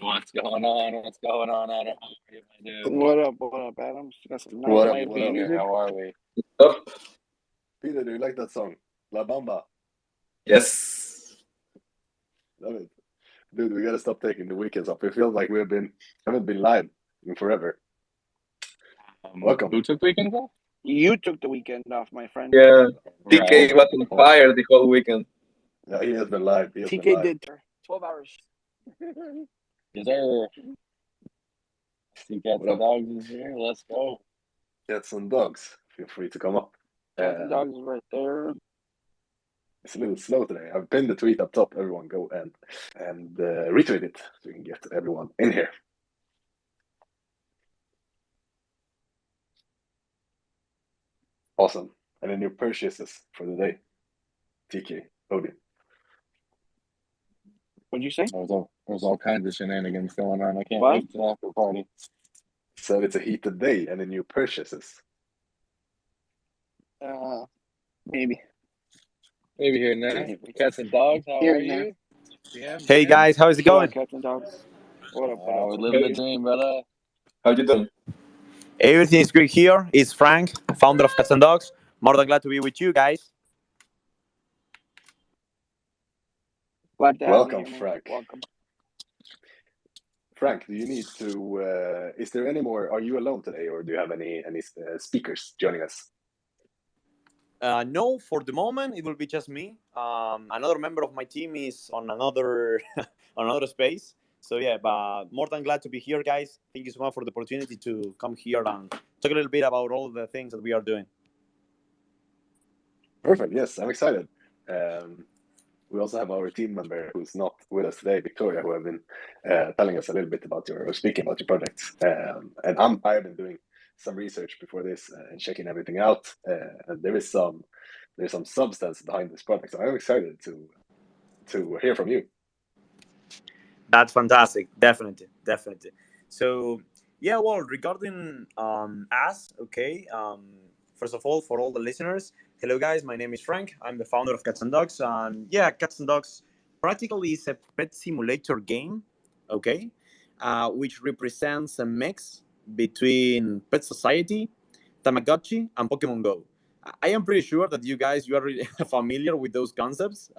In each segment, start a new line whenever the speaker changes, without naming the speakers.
What's going on? What's going on, Adam? How are you, my dude?
What up, Adam? Got some nice
What up?
Nice
What
being
up?
here. How are we?
Up.
Peter, do you like that song? La Bamba.
Yes.
Love it. Dude, we gotta stop taking the weekends off. It feels like haven't been live in forever. Welcome.
Who took weekends off?
You took the weekend off, my friend.
Yeah. TK
Right.
was on fire the whole weekend.
Yeah, he has been live.
TK did 12 hours.
Yes, sir. See Cats
What
and
up?
Dogs is here. Let's go.
Cats and dogs. Feel free to come up.
Cats and dogs is right there.
It's a little slow today. I've pinned the tweet up top. Everyone go and retweet it so we can get everyone in here. Awesome. Any new purchases for the day? TK, Odin.
What'd you say?
There's all kinds of shenanigans going on. I can't
What?
wait to the after party.
So it's a heated day. Any new purchases?
Maybe.
Maybe here and there. Cats and Dogs, how
Here
are
and there.
you? Yeah,
Hey
man.
guys, how's it
Chill out,
going?
Cats and dogs. What up?
We're living the dream, brother.
How you doing?
Everything is great here. It's Frank, founder of Cats and Dogs. More than glad to be with you guys.
Glad to have
Welcome,
you here, man.
Frank.
Welcome.
Frank, do you need to? Is there any more? Are you alone today, or do you have any speakers joining us?
No, for the moment it will be just me. Another member of my team is on another on another space. So yeah, but more than glad to be here, guys. Thank you so much for the opportunity to come here and talk a little bit about all the things that we are doing.
Perfect. Yes, I'm excited. We also have our team member who's not with us today, Victoria, who have been telling us a little bit about speaking about your projects. And I've been doing some research before this and checking everything out. And there's some substance behind this project. So I'm excited to hear from you.
That's fantastic. Definitely. So yeah, well, regarding us, okay. First of all, for all the listeners, hello guys. My name is Frank. I'm the founder of Cats and Dogs, and yeah, Cats and Dogs practically is a pet simulator game, okay, which represents a mix between Pet Society, Tamagotchi, and Pokemon Go. I am pretty sure that you are really familiar with those concepts.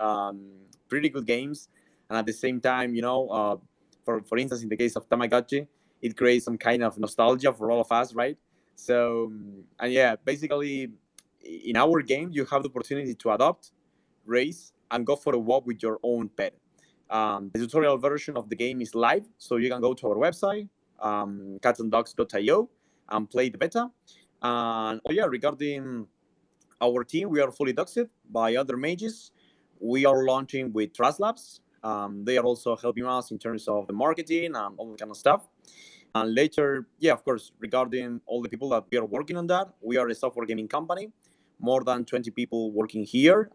Pretty good games, and at the same time, for instance, in the case of Tamagotchi, it creates some kind of nostalgia for all of us, right? So, and yeah, basically, in our game, you have the opportunity to adopt, raise, and go for a walk with your own pet. The tutorial version of the game is live, so you can go to our website, catsanddogs.io, and play the beta. And oh yeah, regarding our team, we are fully doxed by other mages. We are launching with Trust Labs. They are also helping us in terms of the marketing and all that kind of stuff. And later, yeah, of course, regarding all the people that we are working on that, we are a software gaming company, more than 20 people working here.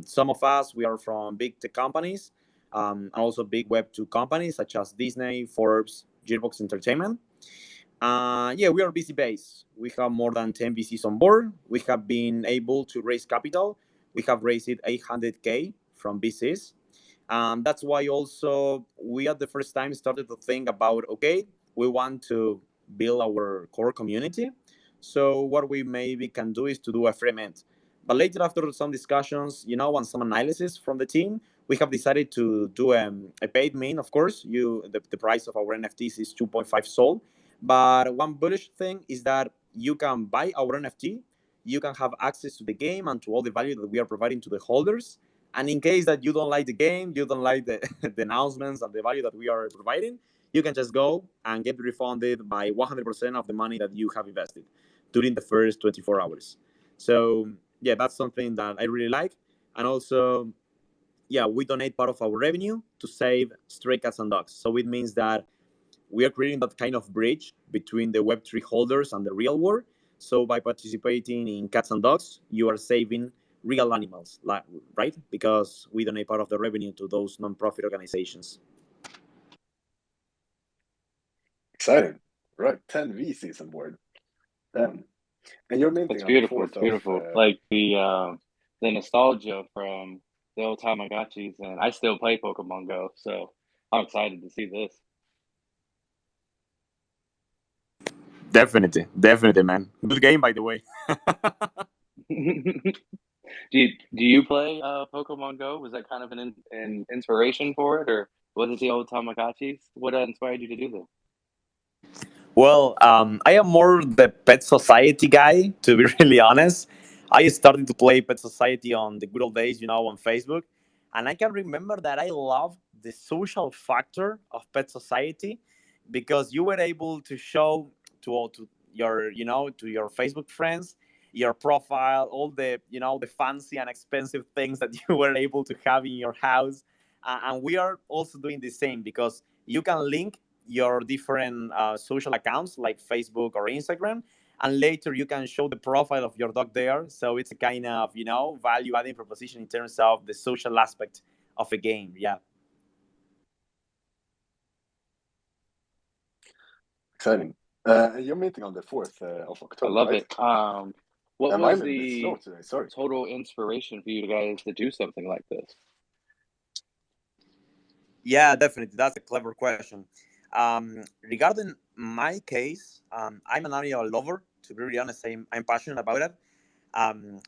Some of us, we are from big tech companies, and also big Web2 companies such as Disney, Forbes, Gearbox Entertainment. Yeah, we are VC based. We have more than 10 VCs on board. We have been able to raise capital. We have raised 800K from VCs. That's why also we at the first time started to think about, okay, we want to build our core community. So what we maybe can do is to do a free mint. But later, after some discussions, and some analysis from the team, we have decided to do a paid mint. Of course, the price of our NFTs is 2.5 Sol. But one bullish thing is that you can buy our NFT, you can have access to the game and to all the value that we are providing to the holders. And in case that you don't like the game, you don't like the announcements and the value that we are providing, you can just go and get refunded by 100% of the money that you have invested during the first 24 hours. So, yeah, that's something that I really like. And also, yeah, we donate part of our revenue to save stray cats and dogs. So it means that we are creating that kind of bridge between the Web3 holders and the real world. So by participating in Cats and Dogs, you are saving real animals, right? Because we donate part of the revenue to those non-profit organizations.
Exciting, right? 10 VCs on board. 10. And you're minting
It's
on
beautiful.
the
It's
4th
beautiful.
of.
Like the nostalgia from the old Tamagotchis, and I still play Pokemon Go, so I'm excited to see this.
Definitely, man. Good game, by the way.
Do you play Pokemon Go? Was that kind of an inspiration for it, or was it the old Tamagotchis? What inspired you to do this?
Well, I am more the Pet Society guy, to be really honest. I started to play Pet Society on the good old days, on Facebook. And I can remember that I loved the social factor of Pet Society because you were able to show to your, to your Facebook friends, your profile, all the, the fancy and expensive things that you were able to have in your house. And we are also doing the same because you can link your different social accounts like Facebook or Instagram, and later you can show the profile of your dog there. So it's a kind of value adding proposition in terms of the social aspect of a game. Yeah.
Exciting. You're meeting on the 4th of
I
October,
love
right?
it. What
Am I a
was
little bit slow
the
today? Sorry.
total inspiration for you guys to do something like this?
Yeah, definitely. That's a clever question. Regarding my case, I'm an animal lover. To be really honest, I'm passionate about it.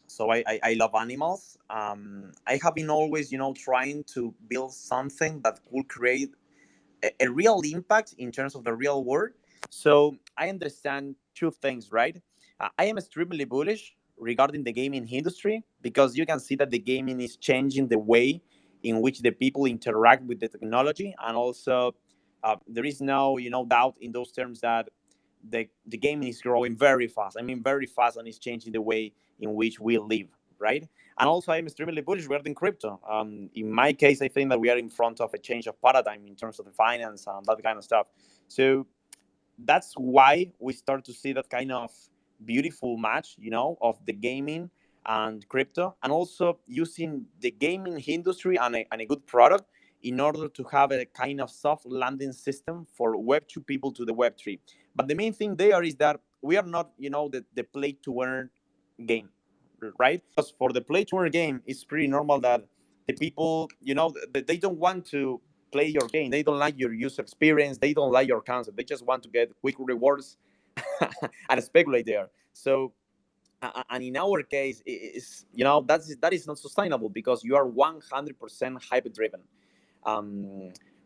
So I love animals. I have been always, trying to build something that could create a real impact in terms of the real world. So I understand two things, right? I am extremely bullish regarding the gaming industry because you can see that the gaming is changing the way in which the people interact with the technology, and also there is no doubt in those terms that the gaming is growing very fast. I mean, very fast, and it's changing the way in which we live, right? And also, I'm extremely bullish regarding crypto. In my case, I think that we are in front of a change of paradigm in terms of the finance and that kind of stuff. So that's why we start to see that kind of beautiful match, of the gaming and crypto, and also using the gaming industry and a good product in order to have a kind of soft landing system for Web 2 people to the Web 3. But the main thing there is that we are not, the play to earn game, right? Because for the play to earn game, it's pretty normal that the people, they don't want to play your game. They don't like your user experience. They don't like your concept. They just want to get quick rewards and speculate there. So, and in our case, is that is not sustainable because you are 100% hype driven.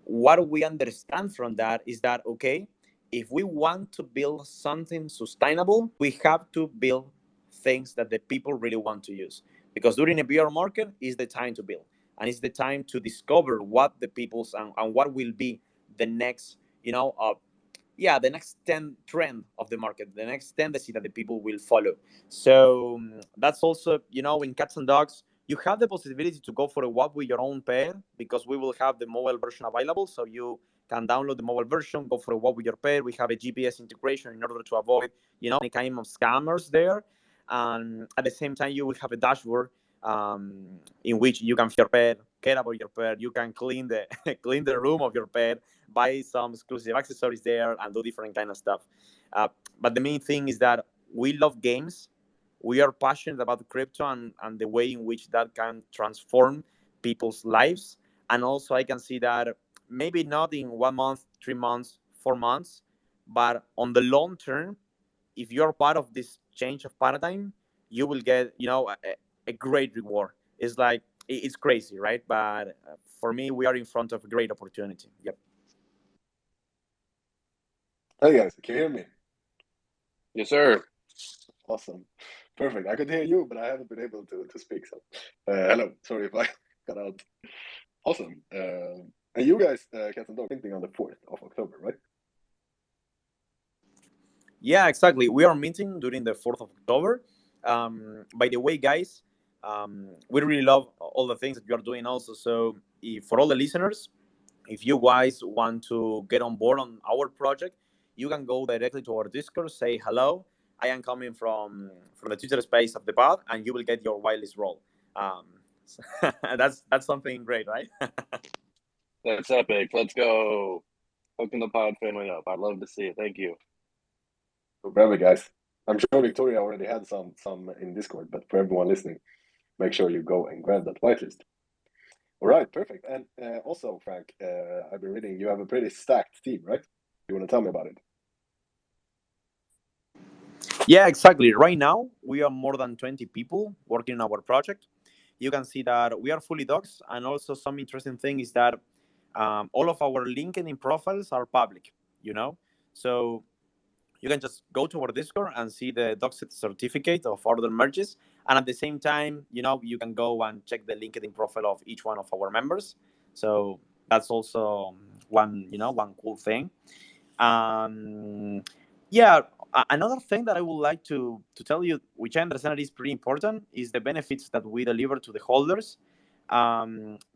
What we understand from that is that, okay, if we want to build something sustainable, we have to build things that the people really want to use. Because during a bear market is the time to build, and it's the time to discover what the people's and what will be the next, the next 10 trend of the market, the next tendency that the people will follow. So that's also, in cats and dogs, you have the possibility to go for a walk with your own pet because we will have the mobile version available. So you can download the mobile version, go for a walk with your pet. We have a GPS integration in order to avoid, any kind of scammers there. And at the same time, you will have a dashboard in which you can feed your pet, care about your pet. You can clean the clean the room of your pet, buy some exclusive accessories there, and do different kind of stuff. But the main thing is that we love games. We are passionate about crypto and the way in which that can transform people's lives. And also, I can see that maybe not in 1 month, 3 months, 4 months, but on the long term, if you're part of this change of paradigm, you will get a great reward. It's like it's crazy, right? But for me, we are in front of a great opportunity. Yep.
Hey guys, can you hear me?
Yes, sir.
Awesome. Perfect. I could hear you, but I haven't been able to speak. So, hello. Sorry if I got out. Awesome. And you guys, Cats and Dog, minting on the 4th of October, right?
Yeah, exactly. We are meeting during the 4th of October. By the way, guys, we really love all the things that you are doing also. So, if, for all the listeners, if you guys want to get on board on our project, you can go directly to our Discord, say hello. I am coming from the Twitter space of the pod, and you will get your whitelist role. That's something great, right?
That's epic. Let's go. Hooking the pod family up. I'd love to see it. Thank you.
So, bravo, guys. I'm sure Victoria already had some in Discord, but for everyone listening, make sure you go and grab that whitelist. All right, perfect. And also, Frank, I've been reading you have a pretty stacked team, right? You want to tell me about it?
Yeah, exactly. Right now, we are more than 20 people working on our project. You can see that we are fully docs, and also some interesting thing is that all of our LinkedIn profiles are public. You know, so you can just go to our Discord and see the docs certificate of order merges, and at the same time, you can go and check the LinkedIn profile of each one of our members. So that's also one cool thing. Um, yeah, another thing that I would like to tell you, which I understand is pretty important, is the benefits that we deliver to the holders.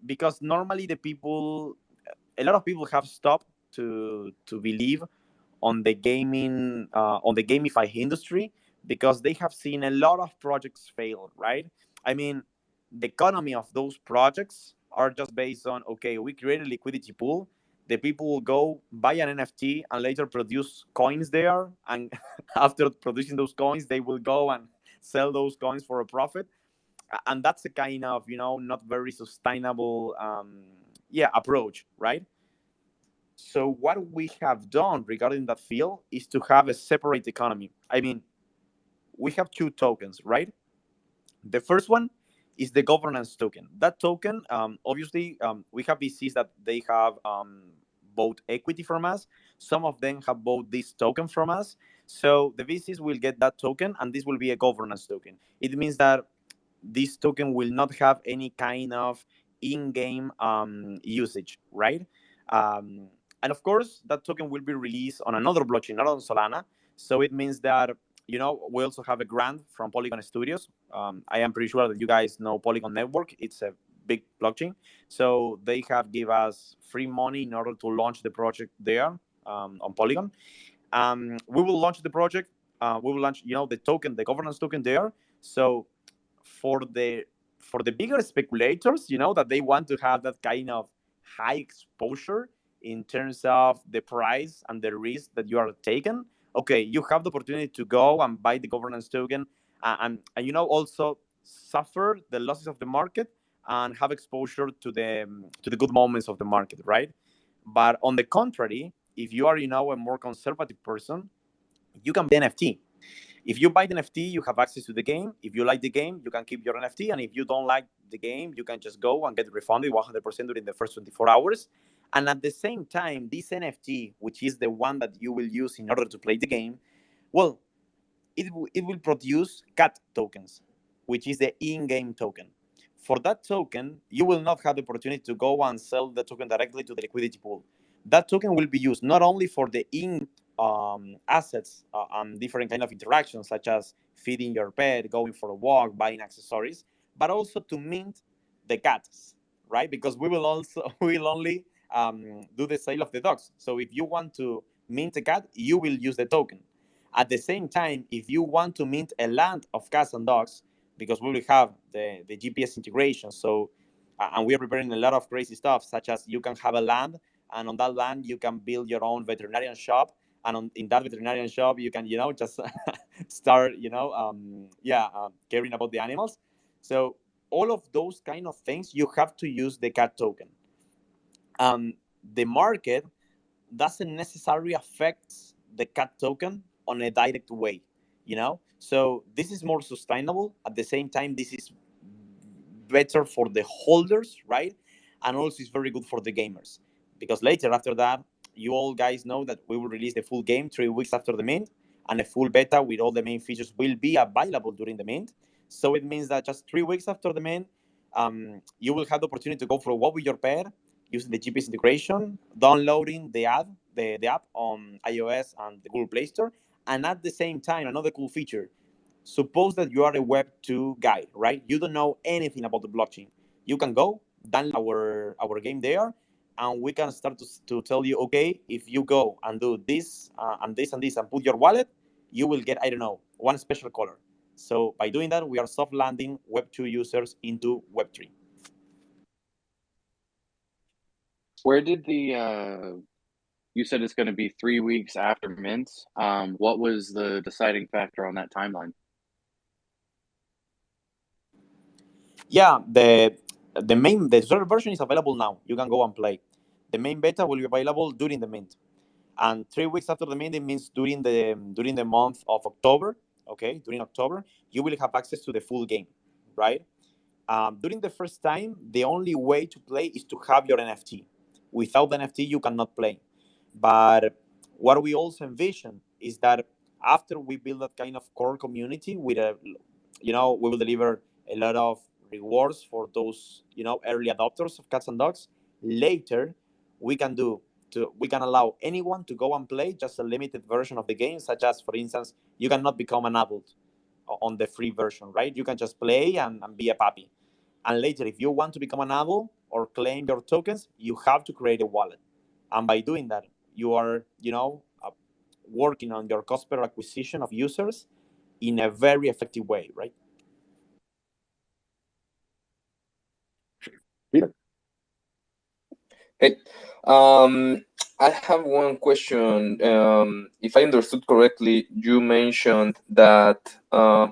Because normally a lot of people have stopped to believe on the gamify industry because they have seen a lot of projects fail, right? I mean, the economy of those projects are just based on, okay, we create a liquidity pool, the people will go buy an NFT and later produce coins there, and after producing those coins they will go and sell those coins for a profit. And that's a kind of not very sustainable approach, right? So what we have done regarding that field is to have a separate economy. I mean, we have two tokens, right? The first one is the governance token. That token, obviously, we have VCs that they have bought equity from us. Some of them have bought this token from us. So the VCs will get that token, and this will be a governance token. It means that this token will not have any kind of in-game usage, right? Um, and of course, that token will be released on another blockchain, not on Solana. So it means that we also have a grant from Polygon Studios. I am pretty sure that you guys know Polygon Network. It's a big blockchain, so they have give us free money in order to launch the project there on Polygon. We will launch the project. We will launch, the token, the governance token there. So for the for the bigger speculators, that they want to have that kind of high exposure in terms of the price and the risk that you are taking. Okay, you have the opportunity to go and buy the governance token, and also suffer the losses of the market and have exposure to the good moments of the market, right? But on the contrary, if you are a more conservative person, you can buy NFT. If you buy the NFT, you have access to the game. If you like the game, you can keep your NFT. And if you don't like the game, you can just go and get refunded 100% during the first 24 hours. And at the same time, this NFT, which is the one that you will use in order to play the game, well, it will produce CAT tokens, which is the in-game token. For that token, you will not have the opportunity to go and sell the token directly to the liquidity pool. That token will be used not only for the in assets and different kind of interactions, such as feeding your pet, going for a walk, buying accessories, but also to mint the cats, right? Because we will only do the sale of the dogs. So if you want to mint a cat, you will use the token. At the same time, if you want to mint a land of cats and dogs, because we will have the GPS integration, so and we are preparing a lot of crazy stuff, such as you can have a land, and on that land you can build your own veterinarian shop, and in that veterinarian shop you can just start caring about the animals. So all of those kind of things you have to use the cat token. The market doesn't necessarily affect the cat token on a direct way, so this is more sustainable. At the same time, this is better for the holders, right? And also it's very good for the gamers, because later after that, you all guys know that we will release the full game 3 weeks after the mint, and a full beta with all the main features will be available during the mint. So it means that just 3 weeks after the mint, you will have the opportunity to go for a walk with your pet using the GPS integration, downloading the app on iOS and the Google Play Store. And at the same time, another cool feature: suppose that you are a Web 2 guy, right? You don't know anything about the blockchain. You can go download our game there, and we can start to tell you, okay, if you go and do this and this and this and put your wallet, you will get, I don't know, one special color. So by doing that, we are soft landing Web 2 users into Web 3.
Where did the you said it's going to be 3 weeks after mint. What was the deciding factor on that timeline?
Yeah, the server version is available now. You can go and play. The main beta will be available during the mint, and 3 weeks after the mint, it means during the month of October. okay, during October, you will have access to the full game, right? During the first time, the only way to play is to have your NFT. Without the NFT, you cannot play. But what we also envision is that after we build that kind of core community with a, we will deliver a lot of rewards for those, early adopters of cats and dogs. Later, we can do we can allow anyone to go and play just a limited version of the game, such as, for instance, you cannot become an adult on the free version, right? You can just play and be a puppy. And later, if you want to become an adult or claim your tokens, you have to create a wallet. And by doing that, you are, working on your cost per acquisition of users in a very effective way, right?
Peter.
Hey, I have one question. If I understood correctly, you mentioned that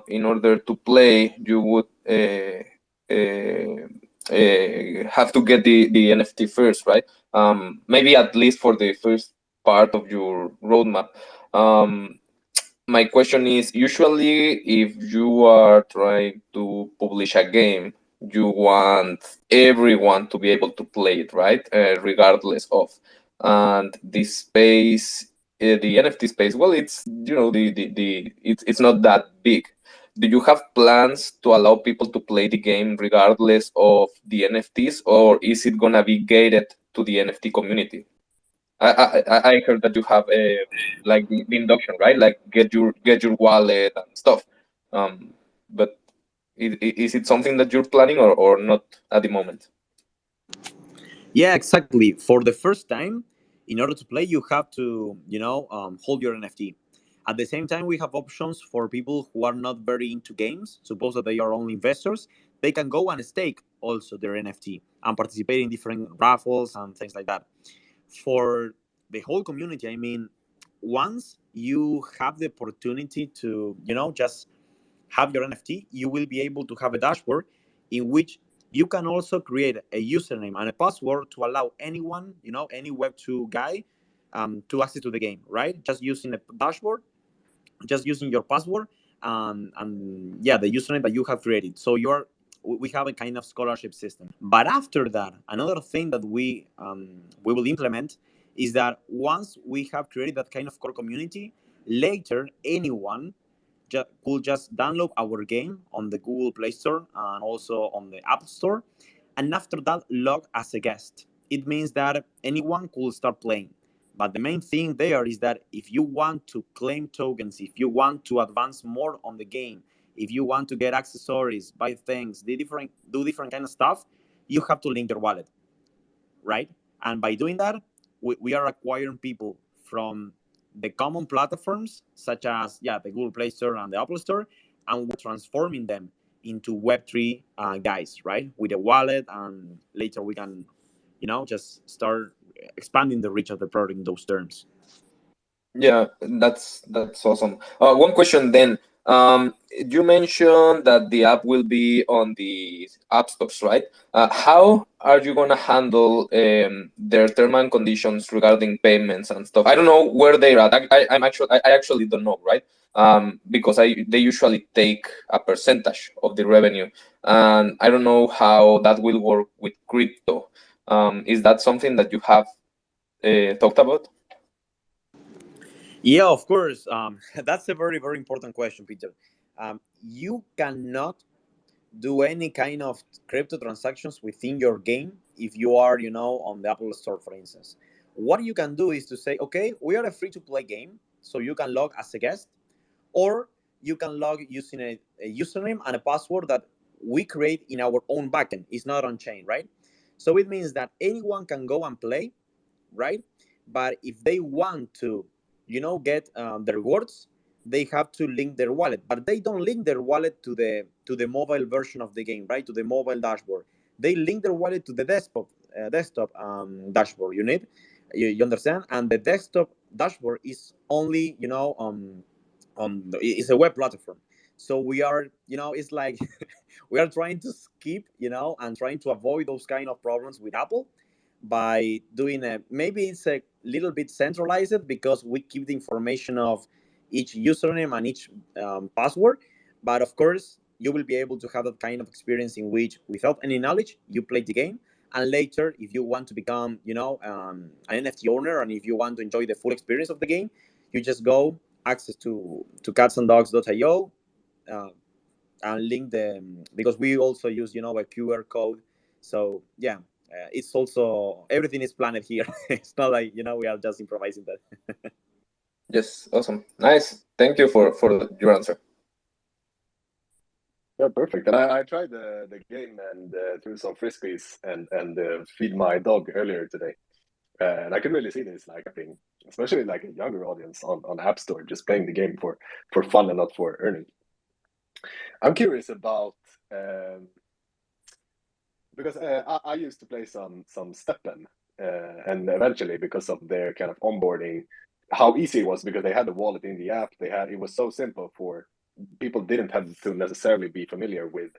in order to play, you would have to get the NFT first, right? Maybe at least for the first part of your roadmap. Um, my question is, usually if you are trying to publish a game, you want everyone to be able to play it, right? Regardless of. And this space, the NFT space, well, it's, it's not that big. Do you have plans to allow people to play the game regardless of the NFTs, or is it gonna be gated to the NFT community? I heard that you have a like the induction, right? Like get your wallet and stuff. But is it something that you're planning or not at the moment?
Yeah, exactly. For the first time, in order to play, you have to, hold your NFT. At the same time, we have options for people who are not very into games. Suppose that they are only investors, they can go and stake also their NFT and participate in different raffles and things like that. For the whole community, I mean, once you have the opportunity to, just have your NFT, you will be able to have a dashboard in which you can also create a username and a password to allow anyone, any Web2 guy, to access to the game, right? Just using a dashboard, just using your password, and yeah, the username that you have created. So we have a kind of scholarship system. But after that, another thing that we will implement is that once we have created that kind of core community, later anyone could just download our game on the Google Play Store and also on the App Store, and after that, log as a guest. It means that anyone could start playing. But the main thing there is that if you want to claim tokens, if you want to advance more on the game, if you want to get accessories, buy things, do different kind of stuff, you have to link your wallet, right? And by doing that, we are acquiring people from the common platforms such as, yeah, the Google Play Store and the Apple Store, and we're transforming them into Web3 guys, right? With a wallet, and later we can, just start expanding the reach of the product in those terms.
Yeah, that's awesome. One question then. You mentioned that the app will be on the app stores, right? How are you gonna handle their term and conditions regarding payments and stuff? I don't know where they're at. I actually don't know, right? Because they usually take a percentage of the revenue, and I don't know how that will work with crypto. Is that something that you have talked about?
Yeah, of course. That's a very, very important question, Peter. You cannot do any kind of crypto transactions within your game if you are, on the Apple Store, for instance. What you can do is to say, okay, we are a free to play game, so you can log as a guest, or you can log using a username and a password that we create in our own backend. It's not on chain, right? So it means that anyone can go and play, right? But if they want to, get the rewards, they have to link their wallet. But they don't link their wallet to the mobile version of the game, right? To the mobile dashboard. They link their wallet to the desktop dashboard. You understand? And the desktop dashboard is only, it's a web platform. So we are, it's like we are trying to skip, and trying to avoid those kind of problems with Apple by doing maybe it's a little bit centralized because we keep the information of each username and each password. But of course, you will be able to have that kind of experience in which, without any knowledge, you play the game. And later, if you want to become, an NFT owner, and if you want to enjoy the full experience of the game, you just go access to catsanddogs.io, uh, and link them, because we also use, a QR code. So yeah, it's also, everything is planned here. It's not like, we are just improvising that.
Yes, awesome, nice. Thank you for your answer.
Yeah, perfect. And I tried the game and threw some frisbees and feed my dog earlier today. And I can really see this like happening, especially like a younger audience on App Store, just playing the game for fun and not for earning. I'm curious about because I used to play some Steppen, and eventually because of their kind of onboarding, how easy it was because they had the wallet in the app. It was so simple for people didn't have to necessarily be familiar with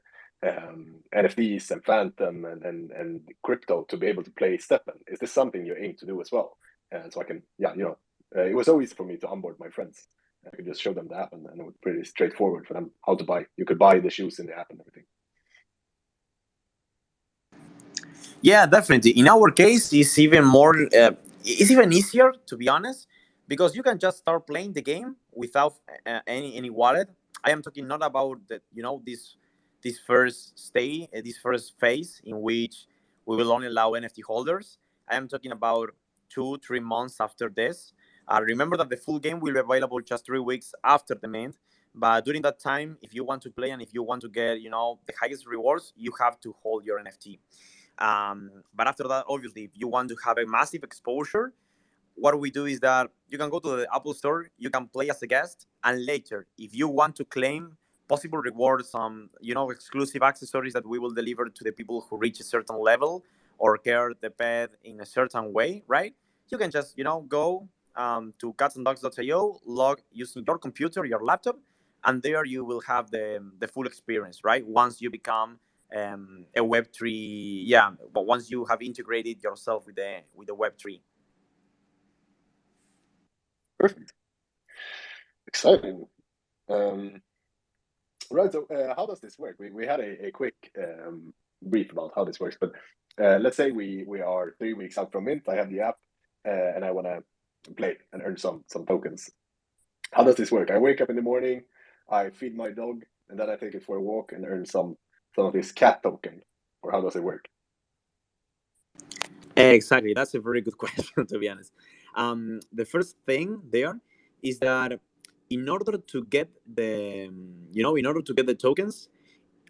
NFTs and Phantom and crypto to be able to play Steppen. Is this something you aim to do as well? And so I can, it was so easy for me to onboard my friends. I could just show them the app, and it was pretty straightforward for them how to buy. You could buy the shoes in the app and everything.
Yeah, definitely. In our case, it's even easier, to be honest, because you can just start playing the game without any wallet. I am talking not about the, this first this first phase in which we will only allow NFT holders. I am talking about 2-3 months after this. Remember that the full game will be available just 3 weeks after the mint. But during that time, if you want to play and if you want to get, the highest rewards, you have to hold your NFT. But after that, obviously, if you want to have a massive exposure, what we do is that you can go to the Apple Store, you can play as a guest, and later, if you want to claim possible rewards, exclusive accessories that we will deliver to the people who reach a certain level or care the pet in a certain way, right? You can just, go to catsanddogs.io, log using your computer, your laptop, and there you will have the full experience, right? Once you become a Web3, yeah, but once you have integrated yourself with the Web3.
Perfect. Exciting. Right. So, how does this work? We had a quick brief about how this works, but let's say we are 3 weeks out from mint. I have the app, and I want to play and earn some tokens. How does this work? I wake up in the morning, I feed my dog, and then I take it for a walk and earn some of this cat token. Or how does it work?
Exactly. That's a very good question, to be honest. The first thing there is that in order to get the tokens,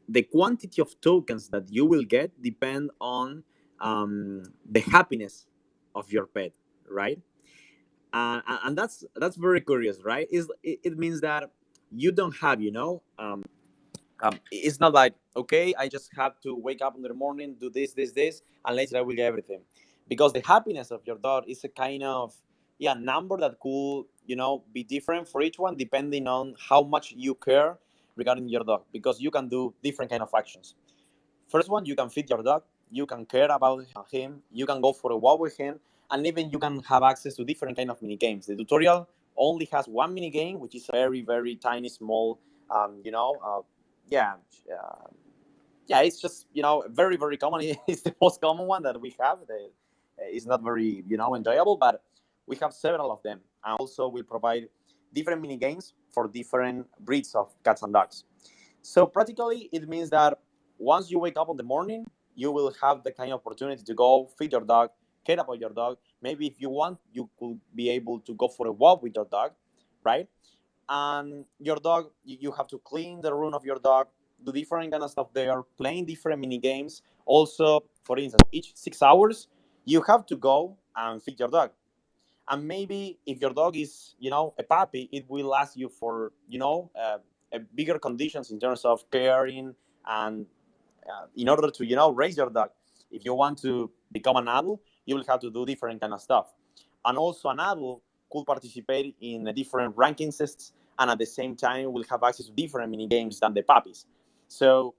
the quantity of tokens that you will get depend on the happiness of your pet, right? And that's very curious, right? It means that you don't have, it's not like, okay, I just have to wake up in the morning, do this, and later I will get everything, because the happiness of your dog is a kind of, yeah, number that could, be different for each one depending on how much you care regarding your dog, because you can do different kind of actions. First one, you can feed your dog, you can care about him, you can go for a walk with him, and even you can have access to different kind of mini games. The tutorial only has one mini game, which is a very very tiny small, yeah, uh, yeah, it's just, very very common. It's the most common one that we have. It's not very, enjoyable, but we have several of them, and also we provide different mini games for different breeds of cats and dogs. So practically, it means that once you wake up in the morning, you will have the kind of opportunity to go feed your dog, care about your dog. Maybe if you want, you could be able to go for a walk with your dog, right? And your dog, you have to clean the room of your dog, do different kind of stuff there, playing different mini games. Also, for instance, each 6 hours, you have to go and feed your dog. And maybe if your dog is, a puppy, it will ask you for, a bigger conditions in terms of caring, and in order to, raise your dog. If you want to become an adult, you will have to do different kind of stuff. And also an adult could participate in a different ranking systems, and at the same time will have access to different mini games than the puppies. So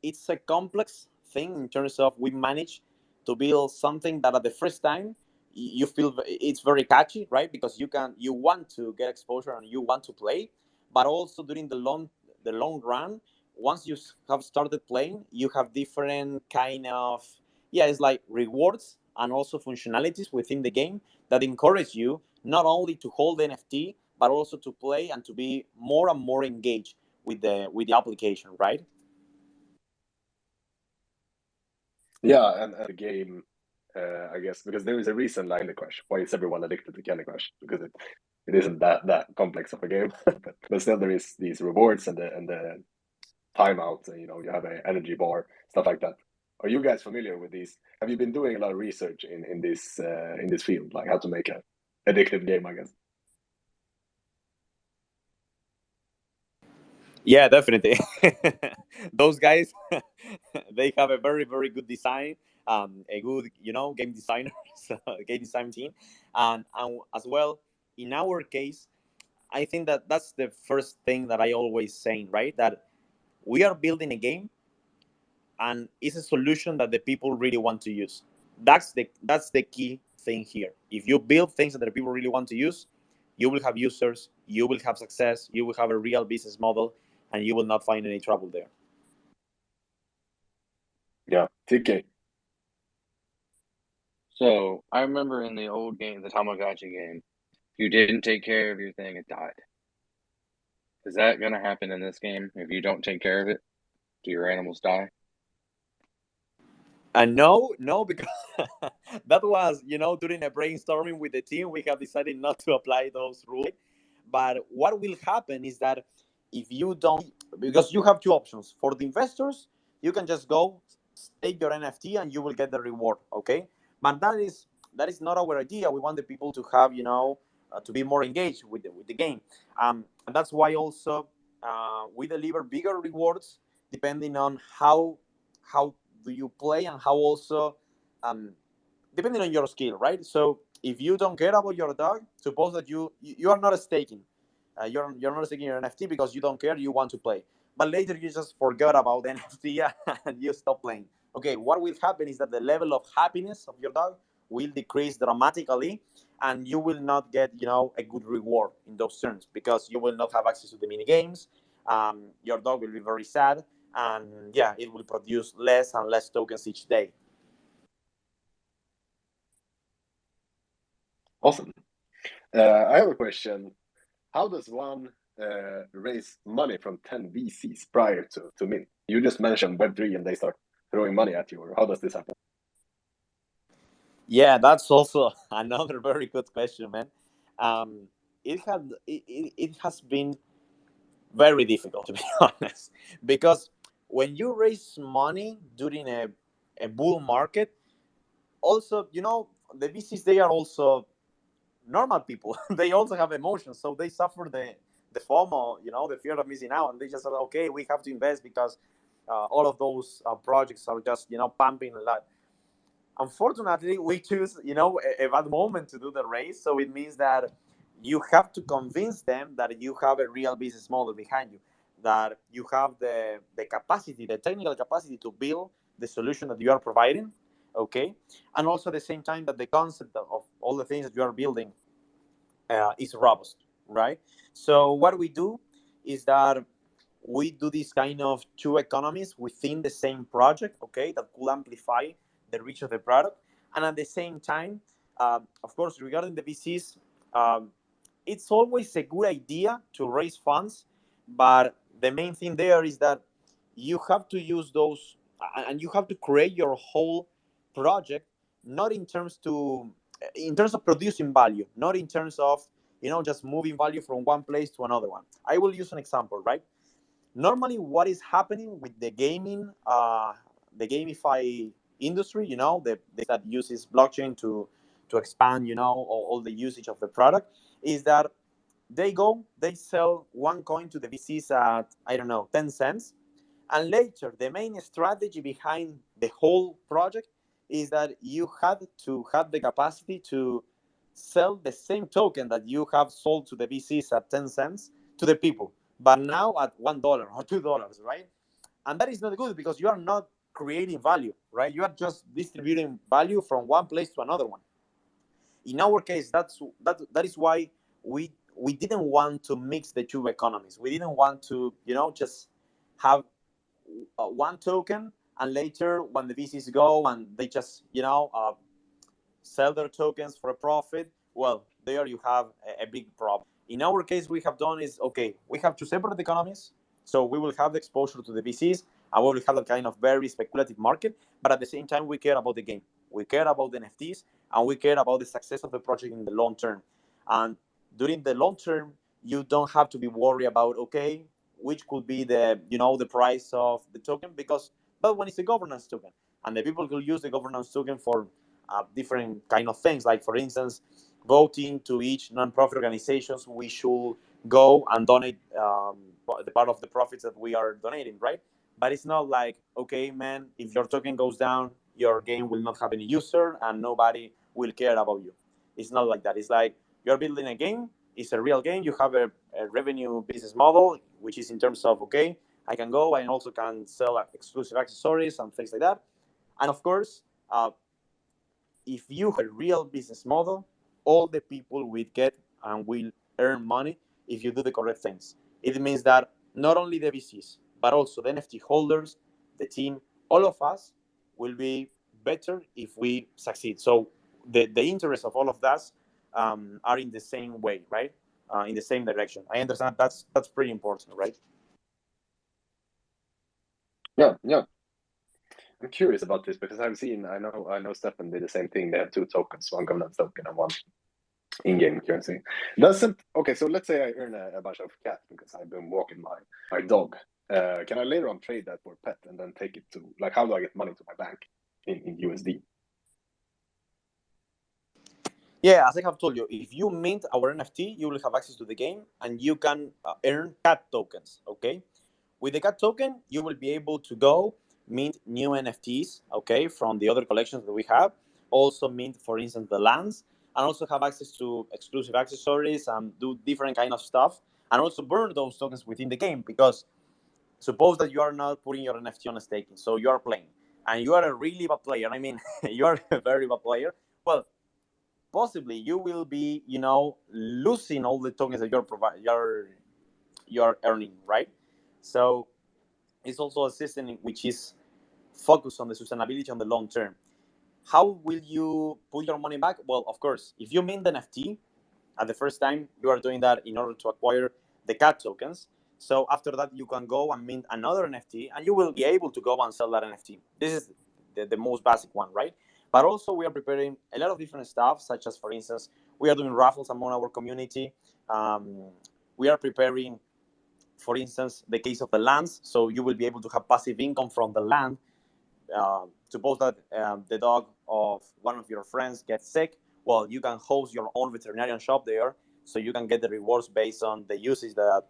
it's a complex thing in terms of we manage to build something that at the first time you feel it's very catchy, right? Because you want to get exposure and you want to play, but also during the long run, once you have started playing, you have different kind of, yeah, it's like rewards and also functionalities within the game that encourage you not only to hold the NFT but also to play and to be more and more engaged with the application, right?
Yeah, and the game, I guess, because there is a reason like Candy Crush. Why is everyone addicted to Candy Crush? Because it isn't that complex of a game, but still there is these rewards and the timeout. And, you have an energy bar, stuff like that. Are you guys familiar with these? Have you been doing a lot of research in this field, like how to make a addictive game? I guess.
Yeah, definitely. Those guys, they have a very, very good design, a good, game designer, so game design team, and as well, in our case, I think that that's the first thing that I always saying, right? That we are building a game, and it's a solution that the people really want to use. That's the key thing here. If you build things that the people really want to use, you will have users, you will have success, you will have a real business model, and you will not find any trouble there.
Yeah, TK.
So I remember in the old game, the Tamagotchi game, if you didn't take care of your thing, it died. Is that gonna happen in this game? If you don't take care of it, do your animals die?
And no, no, because that was, during a brainstorming with the team, we have decided not to apply those rules. But what will happen is that if you don't, because you have two options for the investors, you can just go stake your NFT and you will get the reward. Okay, but that is not our idea. We want the people to have, to be more engaged with the game, and that's why also we deliver bigger rewards depending on how do you play and how also um, depending on your skill, right? So if you don't care about your dog, suppose that you are not staking, you're not staking your NFT because you don't care, you want to play, but later you just forgot about the NFT and you stop playing. Okay, what will happen is that the level of happiness of your dog will decrease dramatically, and you will not get a good reward in those terms because you will not have access to the mini games. Your dog will be very sad, and yeah, it will produce less and less tokens each day.
Awesome. I have a question. How does one raise money from 10 VCs prior to mint? You just mentioned Web3 and they start throwing money at you, or how does this happen?
Yeah, that's also another very good question, man. Um, it has been very difficult to be honest, because when you raise money during a bull market, also the VCs, they are also normal people. They also have emotions, so they suffer the FOMO, the fear of missing out, and they just say, okay, we have to invest because all of those projects are just pumping a lot. Unfortunately, we choose a bad moment to do the race, so it means that you have to convince them that you have a real business model behind you, that you have the capacity, the technical capacity to build the solution that you are providing. Okay, and also at the same time that the concept of all the things that you are building is robust, right? So what we do is that we do this kind of two economies within the same project, okay, that could amplify the reach of the product. And at the same time, of course, regarding the VCs, um, it's always a good idea to raise funds, but the main thing there is that you have to use those and you have to create your whole project, not in terms of producing value, not in terms of just moving value from one place to another one. I will use an example, right? Normally what is happening with the gamify industry, that uses blockchain to expand all the usage of the product, is that they sell one coin to the VCs at, I don't know, 10 cents, and later the main strategy behind the whole project is that you had to have the capacity to sell the same token that you have sold to the VCs at 10 cents to the people, but now at $1 or $2, right? And that is not good because you are not creating value, right? You are just distributing value from one place to another one. In our case, that is why we didn't want to mix the two economies. We didn't want to, just have one token, and later when the VCs go and they just, sell their tokens for a profit, well, there you have a big problem. In our case, we have done is, okay, we have two separate economies. So we will have the exposure to the VCs, and we will have a kind of very speculative market, but at the same time, we care about the game. We care about the NFTs, and we care about the success of the project in the long term. And during the long term, you don't have to be worried about, okay, which could be the, the price of the token, because that one is a governance token, and the people will use the governance token for different kind of things. Like, for instance, voting to each non-profit organizations, we should go and donate the part of the profits that we are donating, right? But it's not like, okay, man, if your token goes down, your game will not have any user and nobody will care about you. It's not like that. It's like you're building a game. It's a real game. You have a revenue business model, which is in terms of, okay, I can go and also can sell exclusive accessories and things like that. And of course, if you have a real business model, all the people will get and will earn money if you do the correct things. It means that not only the VCs, but also the NFT holders, the team, all of us will be better if we succeed. So the interests of all of us are in the same way, right? In the same direction. I understand that's pretty important, right?
Yeah, yeah. I'm curious about this because I know Stefan did the same thing. They have two tokens, one governance token and one in-game currency. Doesn't okay? So let's say I earn a bunch of cat because I've been walking my dog. Can I later on trade that for pet and then take it to, like, how do I get money to my bank in USD?
Yeah, as I have told you, if you mint our NFT, you will have access to the game and you can earn cat tokens. Okay, with the cat token, you will be able to go mint new NFTs. Okay, from the other collections that we have. Also mint, for instance, the lands, and also have access to exclusive accessories and do different kind of stuff, and also burn those tokens within the game. Because suppose that you are not putting your NFT on a staking, so you are playing, and you are a really bad player. I mean, you are a very bad player. Well, possibly you will be, losing all the tokens that you're earning, right? So it's also a system which is focused on the sustainability on the long term. How will you put your money back? Well, of course, if you mint the NFT at the first time, you are doing that in order to acquire the cat tokens. So after that, you can go and mint another NFT, and you will be able to go and sell that NFT. This is the most basic one, right? But also, we are preparing a lot of different stuff, such as, for instance, we are doing raffles among our community. Um, we are preparing, for instance, the case of the lands. So you will be able to have passive income from the land. Suppose that the dog of one of your friends gets sick. Well, you can host your own veterinarian shop there, so you can get the rewards based on the usage that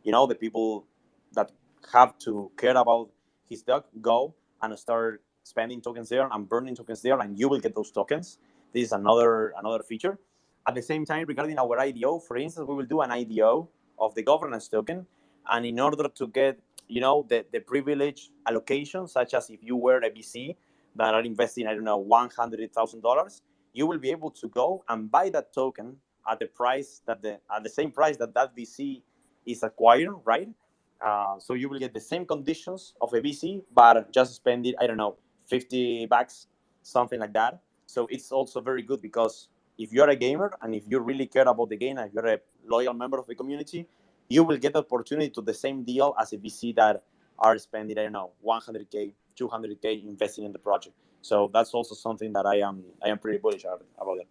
the people that have to care about his dog go and start spending tokens there and burning tokens there, and you will get those tokens. This is another feature. At the same time, regarding our IDO, for instance, we will do an IDO of the governance token, and in order to get the privilege allocation, such as if you were a VC that are investing, I don't know, $100,000, you will be able to go and buy that token at the same price that VC is acquiring, right? So you will get the same conditions of a VC, but just spend it, I don't know, $50, something like that. So it's also very good because if you're a gamer and if you really care about the game and if you're a loyal member of the community, you will get the opportunity to the same deal as a VC that are spending, I don't know, 100K, 200K investing in the project. So that's also something that I am pretty bullish about it.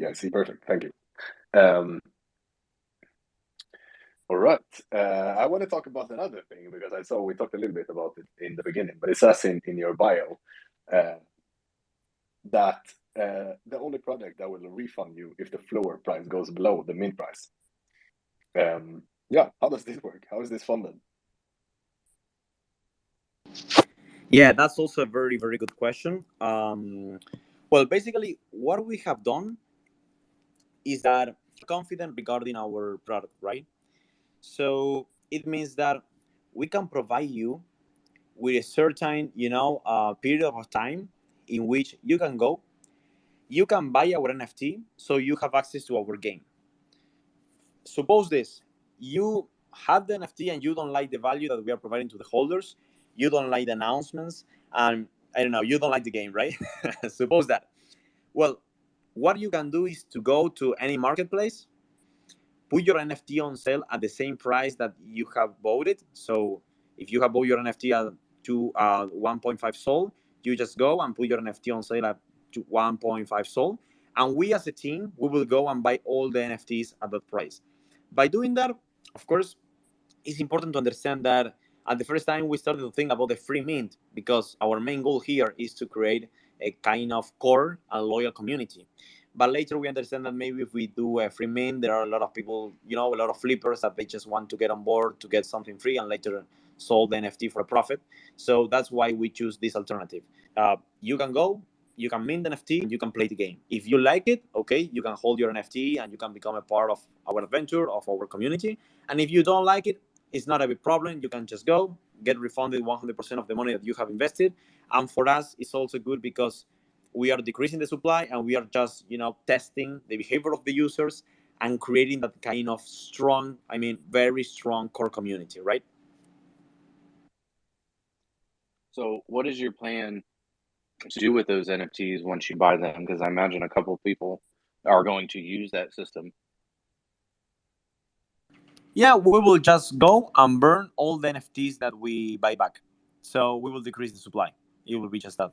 I see. Perfect. Thank you. All right. I want to talk about another thing because I saw we talked a little bit about it in the beginning, but it says in your bio that the only project that will refund you if the floor price goes below the mint price. Yeah, how does this work? How is this funded?
Yeah, that's also a very, very good question. Well, basically, what we have done is that confident regarding our product, right? So it means that we can provide you with a certain, period of time in which you can go. you can buy our NFT, so you have access to our game. Suppose this, you have the NFT and you don't like the value that we are providing to the holders, you don't like the announcements, and I don't know, you don't like the game, right? Suppose that. Well, what you can do is to go to any marketplace, put your NFT on sale at the same price that you have bought it. So if you have bought your NFT at 1.5 Sol, you just go and put your NFT on sale at 1.5 Sol. And we as a team, we will go and buy all the NFTs at that price. By doing that, of course, it's important to understand that at the first time we started to think about the free mint because our main goal here is to create a kind of core and loyal community. But later we understand that maybe if we do a free mint, there are a lot of people, a lot of flippers that they just want to get on board to get something free and later sold the NFT for a profit. So that's why we choose this alternative. You can go, you can mint NFT, and you can play the game. If you like it, okay, you can hold your NFT and you can become a part of our adventure, of our community. And if you don't like it, it's not a big problem. You can just go, get refunded 100% of the money that you have invested. And for us, it's also good because we are decreasing the supply and we are just, testing the behavior of the users and creating that kind of strong, very strong core community, right?
So, what is your plan to do with those NFTs once you buy them? Because I imagine a couple of people are going to use that system.
Yeah, we will just go and burn all the NFTs that we buy back. So we will decrease the supply. It will be just that.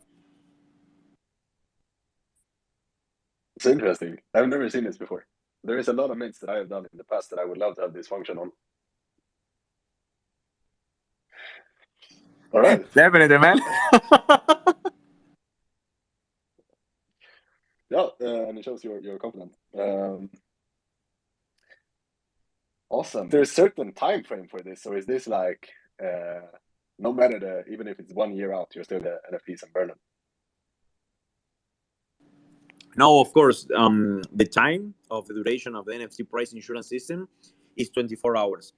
It's interesting. I've never seen this before. There is a lot of mints that I have done in the past that I would love to have this function on. All right.
Definitely, man.
Yeah, and it shows you're confident. Awesome. There's a certain time frame for this, so is this like no matter even if it's 1 year out, you're still the NFTs and burn them?
No, of course. The time of the duration of the NFT price insurance system is 24 hours.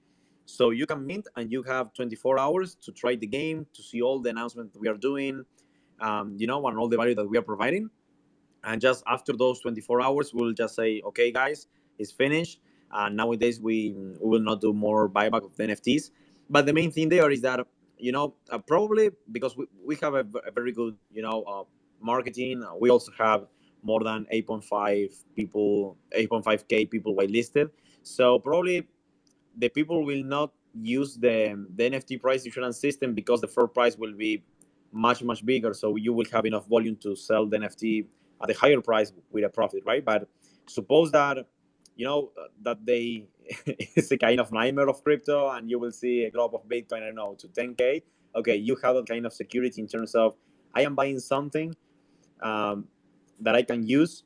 So you can mint and you have 24 hours to try the game, to see all the announcements we are doing, and all the value that we are providing. And just after those 24 hours, we'll just say, okay, guys, it's finished. And nowadays, we will not do more buyback of the NFTs. But the main thing there is that, probably because we have a very good, marketing. We also have more than 8.5K people whitelisted. So probably the people will not use the NFT price insurance system because the fair price will be much much bigger. So you will have enough volume to sell the NFT at a higher price with a profit, right? But suppose that that they it's a kind of nightmare of crypto, and you will see a drop of Bitcoin, I don't know, to 10K. Okay, you have that kind of security in terms of I am buying something um, that I can use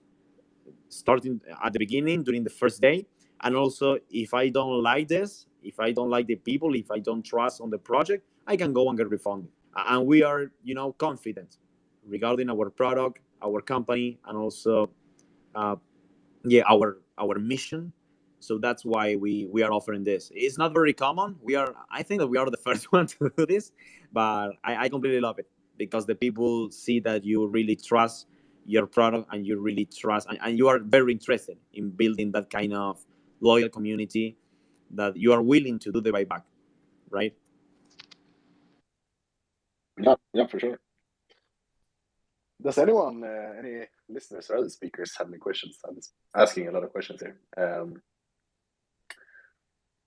starting at the beginning during the first day. And also, if I don't like this, if I don't like the people, if I don't trust on the project, I can go and get refunded. And we are, confident regarding our product, our company, and also, uh, our mission. So that's why we are offering this. It's not very common. I think that we are the first one to do this, but I completely love it because the people see that you really trust your product and you really trust and you are very interested in building that kind of loyal community that you are willing to do the buyback, right?
Yeah, for sure. Does anyone, any listeners or other speakers have any questions? I'm just asking a lot of questions here.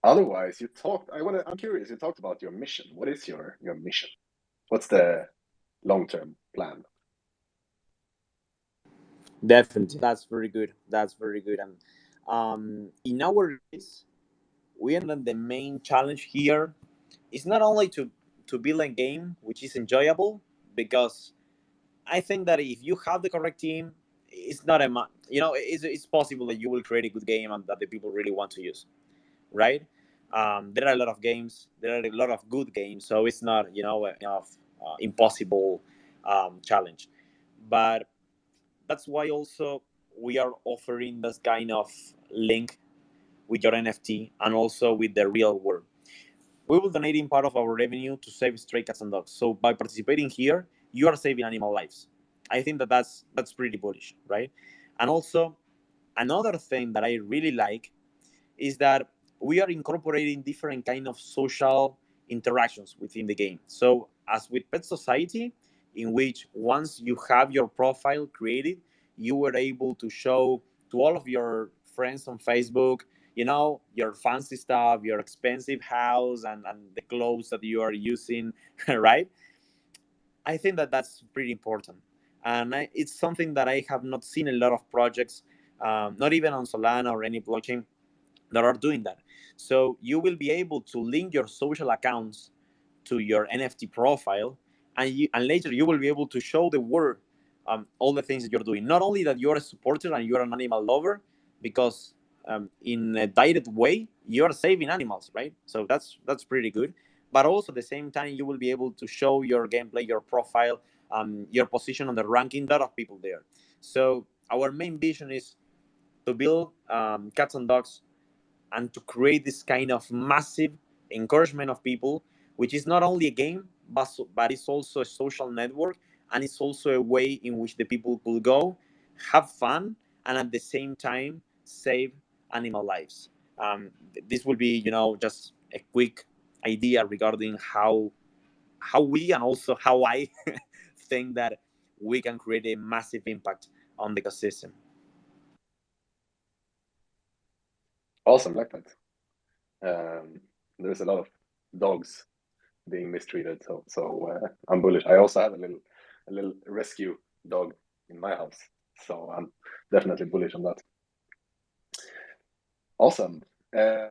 Otherwise, I'm curious, you talked about your mission. What is your mission? What's the long-term plan?
Definitely, that's very good. That's very good. And in our case, we know the main challenge here is not only to build a game which is enjoyable, because I think that if you have the correct team, it's not it's possible that you will create a good game and that the people really want to use, right? There are a lot of games, there are a lot of good games, so it's not enough impossible challenge. But that's why also we are offering this kind of link with your NFT and also with the real world. We will donate in part of our revenue to save stray cats and dogs. So by participating here, you are saving animal lives. I think that that's pretty bullish, right? And also another thing that I really like is that we are incorporating different kind of social interactions within the game. So as with Pet Society, in which once you have your profile created, you were able to show to all of your friends on Facebook, your fancy stuff, your expensive house, and the clothes that you are using, right? I think that that's pretty important. And it's something that I have not seen a lot of projects, not even on Solana or any blockchain, that are doing that. So you will be able to link your social accounts to your NFT profile, and later you will be able to show the world all the things that you're doing. Not only that you're a supporter and you're an animal lover, because in a direct way you're saving animals, right? So that's pretty good. But also at the same time, you will be able to show your gameplay, your profile, your position on the ranking. A lot of people there. So our main vision is to build cats and dogs and to create this kind of massive encouragement of people, which is not only a game, but it's also a social network, and it's also a way in which the people could go, have fun, and at the same time save animal lives. This will be, just a quick idea regarding how we and also how I think that we can create a massive impact on the ecosystem.
Awesome, like that. There's a lot of dogs being mistreated, so I'm bullish. I also have a little rescue dog in my house, so I'm definitely bullish on that. Awesome. Any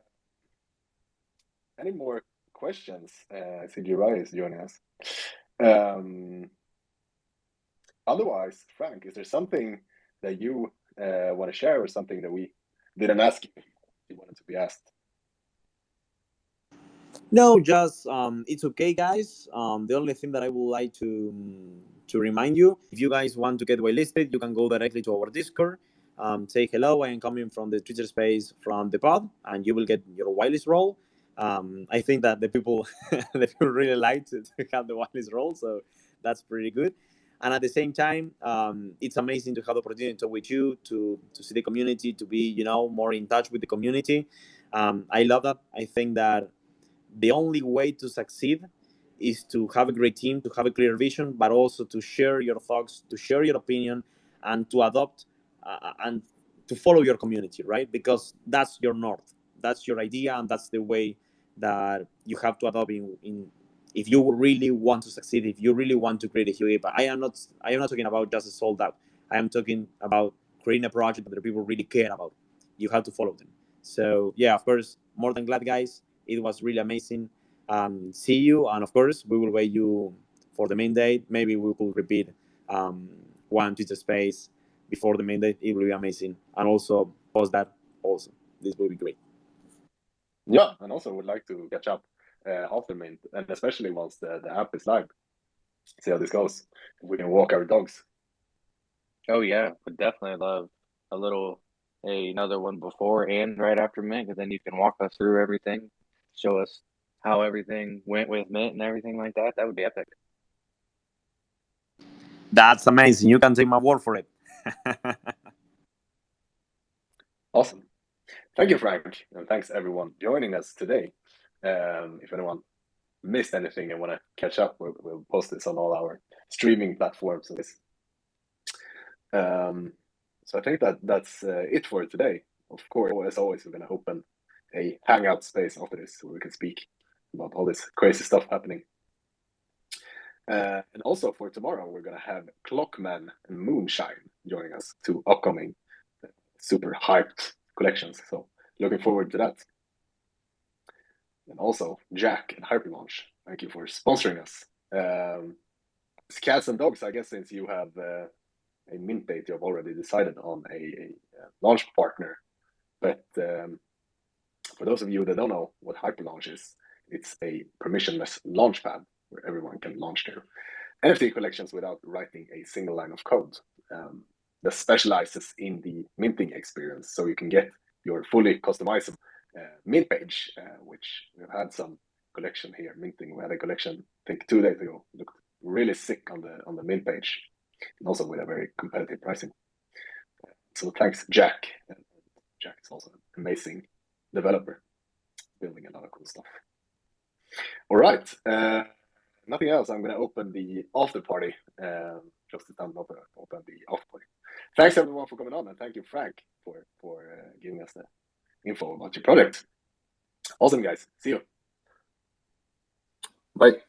more questions? I see Jirai is joining us. Otherwise, Frank, is there something that you want to share, or something that we didn't ask you wanted to be asked?
No, just it's okay, guys. The only thing that I would like to remind you, if you guys want to get whitelisted, you can go directly to our Discord. Say hello. I am coming from the Twitter space from the pod, and you will get your whitelist role. I think that the people the people really like to have the whitelist role, so that's pretty good. And at the same time, it's amazing to have the opportunity to talk with you, to see the community, to be more in touch with the community. I love that. I think that the only way to succeed is to have a great team, to have a clear vision, but also to share your thoughts, to share your opinion, and to adopt and to follow your community, right? Because that's your north, that's your idea, and that's the way that you have to adopt in if you really want to succeed, if you really want to create a huge impact. I am not talking about just a sold out. I am talking about creating a project that the people really care about. You have to follow them. So yeah, of course, more than glad, guys. It was really amazing. See you, and of course, we will wait you for the main date. Maybe we could repeat one Twitter space before the main date. It will be amazing, and also post that. Also, this will be great.
Yeah, and also would like to catch up after Mint, and especially once the app is live. See how this goes. We can walk our dogs.
Oh yeah, would definitely love another one before and right after Mint, because then you can walk us through everything, show us how everything went with Mint and everything like that. That would be epic.
That's amazing. You can take my word for it.
Awesome. Thank you, Frank, and thanks everyone joining us today. If anyone missed anything and want to catch up, we'll post this on all our streaming platforms. So I think that's it for today. Of course, as always, we're going to open a hangout space after this where we can speak about all this crazy stuff happening. And also for tomorrow, we're going to have Clockman and Moonshine joining us, two upcoming super hyped collections. So looking forward to that. And also Jack and Hyperlaunch, thank you for sponsoring us. Cats and dogs, I guess, since you have a mint date, you have already decided on a launch partner. But for those of you that don't know what Hyperlaunch is, it's a permissionless launchpad where everyone can launch their NFT collections without writing a single line of code. That specializes in the minting experience, so you can get your fully customizable mint page, which we've had some collection here minting. We had a collection, I think, 2 days ago. It looked really sick on the mint page. and also with a very competitive pricing. So thanks, Jack. Jack is also an amazing developer, building a lot of cool stuff. All right. Nothing else. I'm going to open the after party. Just to open the after party. Thanks everyone for coming on, and thank you, Frank, for giving us the info about your project. Awesome, guys. See you.
Bye.